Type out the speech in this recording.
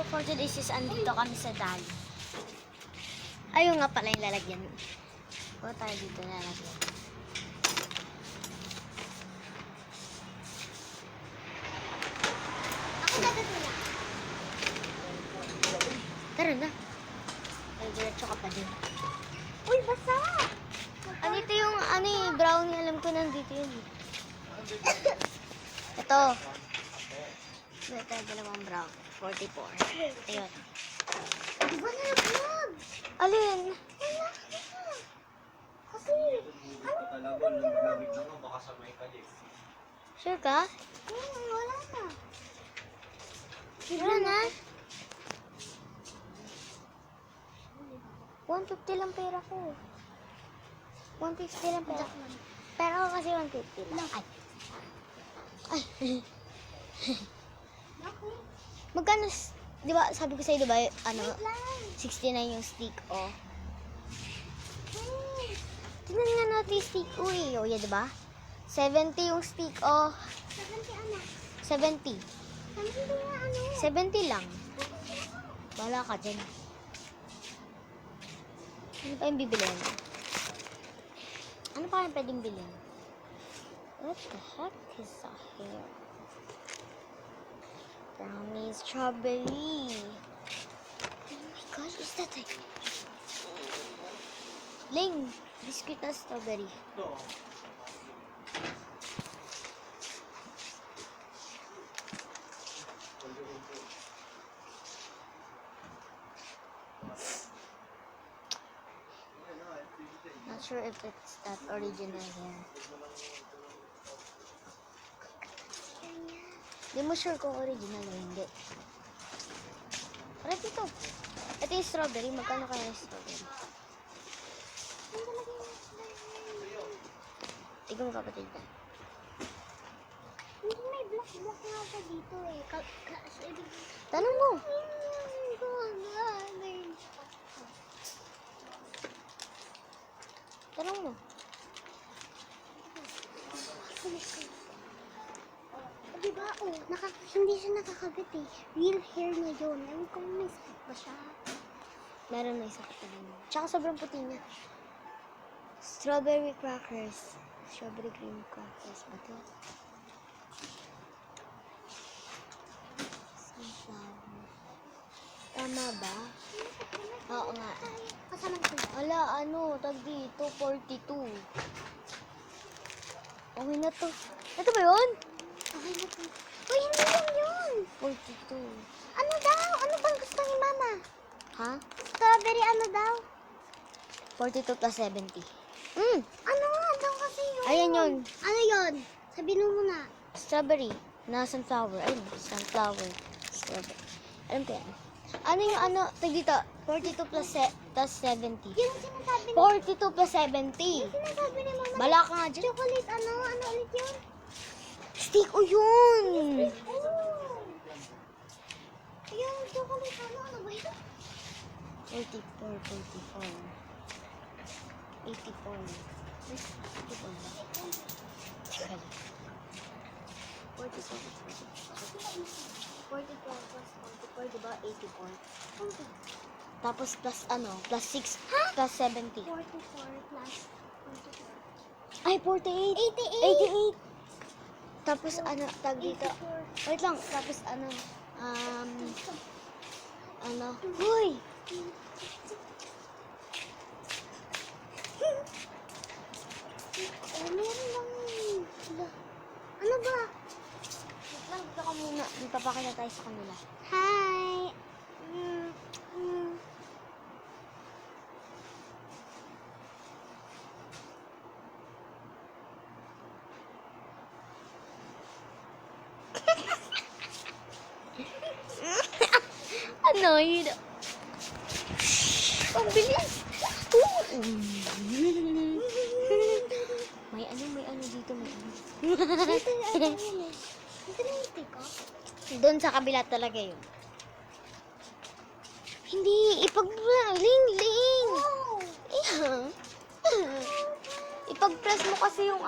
for today's is andito kami sa Dali. Ayun nga pala yung lalagyan. O tayo dito lalagyan. Ako dadadala. Tara na. Ay, diretso ka pa din. Uy, basa! Andito yung brownie. Alam ko nandito yun. Ito. Ito, dalawang brown. 44. Ayun. Di ba nalaglag? Alin? Wala ka. Kasi, ano Talaga, lamig na nga, baka samay ka din. Sure ka? wala na. Wala na? 150 lang pera ko. 150 lang pera ko. Pera ko kasi 150 lang. Ay. Ay. Bakit? Magkano, di ba, sabi ko sa'yo, di ba, ano, Wait lang. 69 yung stick, oh. Hey, Tingnan nga natin yung stick, uy, oh, yan, di ba? 70 yung stick, oh. 70 anak. 70. 70 nga ano. 70 lang. Wala ka dyan. Ano pa yung bibilin? Ano pa yung pwedeng bilhin? What the heck is that here? Brownie strawberry. Oh my gosh, is that a... Ling, biscuit na strawberry. Ito, Not sure if it's that original here. Di mo sure kung original o hindi. Parang ito. Ito yung strawberry. Magkano kaya yung strawberry? Tignan mo kapatid. Hindi may block nga siya dito eh. Tanong mo. Tanong mo. Diba, hindi siya nakakabit eh. Real hair niya yun. Ewan ko may stick ba siya. Meron na isa ka rin. Tsaka sobrang puti niya. Strawberry crackers. Strawberry cream crackers ba ito? Sunflower. Tama ba? Oo nga. Kasama ko yun. Ala, tag dito, 42. Okay na to. Ito ba yun? Okay na to. Uy, hindi yan yun. 42. Ano daw? Ano bang gusto ni mama? Ha? Strawberry ano daw? 42 plus 70. Ano nga daw kasi yun? Ayan yun. Ano yun? Sabihin mo muna. Strawberry. Na sunflower. Ayun, sunflower. Strawberry. Alam ko yan. Ano yung tag dito? 42 plus 70. Yung sinasabi ni 42 plus 70. yung sinasabi ni mama. Bala ka nga dyan. Chocolate ano? Ano ulit yun? Stick o yun! Oh. Yung chocolate ano ba yun? 44, 44. 84. Wait, 84 ba? Teka lang. 44 plus 44. 44 plus 44, diba? 84. Tapos plus plus 6, plus 70. 44 plus 44. Ay, 48. 88. Tapos tag dito. 84. Wait lang, tapos Hoy! Meron lang. Ano ba? Wait lang, dito ka muna. Magpapakita tayo sa kanila. Hi. Annoyed. Ang bilis. May dito, may Dito yung stick ko. Doon sa kabila talaga yun. Hindi, ling. Oh. Ipag-press mo kasi yung